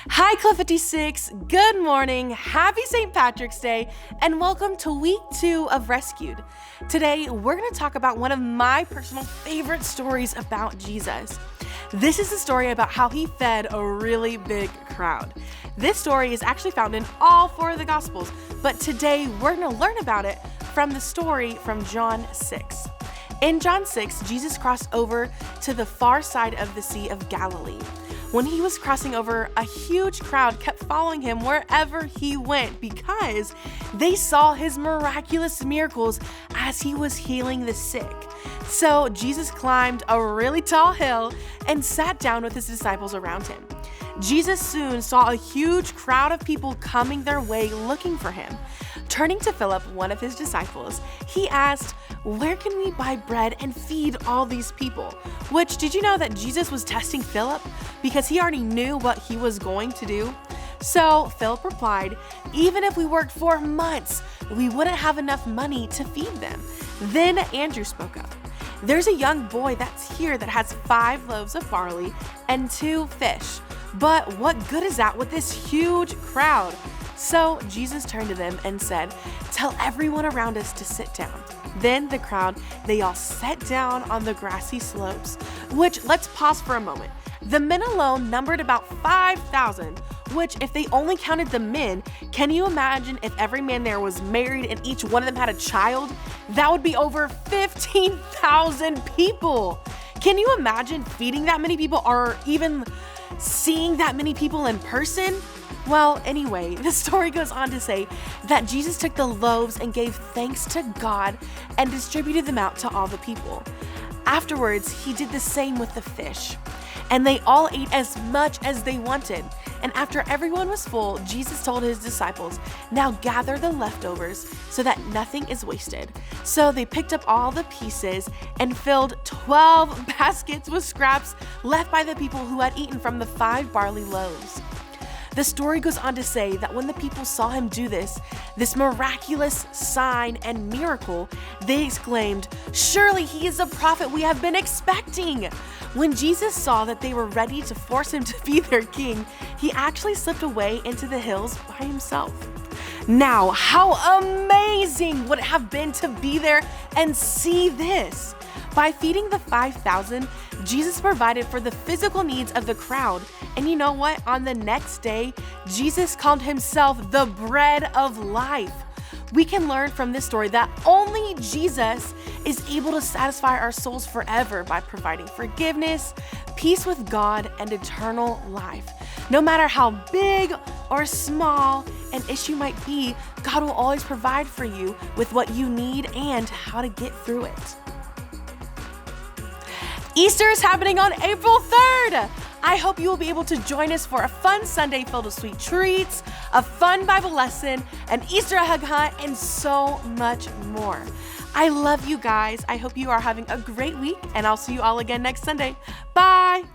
Hi, Club56. Good morning. Happy St. Patrick's Day, and welcome to week 2 of Rescued. Today, we're going to talk about one of my personal favorite stories about Jesus. This is a story about how he fed a really big crowd. This story is actually found in all 4 of the Gospels, but today we're going to learn about it from the story from John 6. In John 6, Jesus crossed over to the far side of the Sea of Galilee. When he was crossing over, a huge crowd kept following him wherever he went because they saw his miraculous miracles as he was healing the sick. So Jesus climbed a really tall hill and sat down with his disciples around him. Jesus soon saw a huge crowd of people coming their way looking for him. Turning to Philip, one of his disciples, he asked, "Where can we buy bread and feed all these people?" Which, did you know that Jesus was testing Philip because he already knew what he was going to do? So Philip replied, "Even if we worked for months, we wouldn't have enough money to feed them." Then Andrew spoke up. "There's a young boy that's here that has 5 loaves of barley and 2 fish. But what good is that with this huge crowd?" So Jesus turned to them and said, "Tell everyone around us to sit down." Then the crowd, they all sat down on the grassy slopes, which, let's pause for a moment. The men alone numbered about 5,000, which, if they only counted the men, can you imagine if every man there was married and each one of them had a child? That would be over 15,000 people. Can you imagine feeding that many people or even seeing that many people in person? Well, anyway, the story goes on to say that Jesus took the loaves and gave thanks to God and distributed them out to all the people. Afterwards, he did the same with the fish, and they all ate as much as they wanted. And after everyone was full, Jesus told his disciples, "Now gather the leftovers so that nothing is wasted." So they picked up all the pieces and filled 12 baskets with scraps left by the people who had eaten from the 5 barley loaves. The story goes on to say that when the people saw him do this miraculous sign and miracle, they exclaimed, "Surely he is the prophet we have been expecting." When Jesus saw that they were ready to force him to be their king, he actually slipped away into the hills by himself. Now, how amazing would it have been to be there and see this? By feeding the 5,000, Jesus provided for the physical needs of the crowd. And you know what? On the next day, Jesus called himself the bread of life. We can learn from this story that only Jesus is able to satisfy our souls forever by providing forgiveness, peace with God, and eternal life. No matter how big or small an issue might be, God will always provide for you with what you need and how to get through it. Easter is happening on April 3rd. I hope you will be able to join us for a fun Sunday filled with sweet treats, a fun Bible lesson, an Easter egg hunt, and so much more. I love you guys. I hope you are having a great week, and I'll see you all again next Sunday. Bye.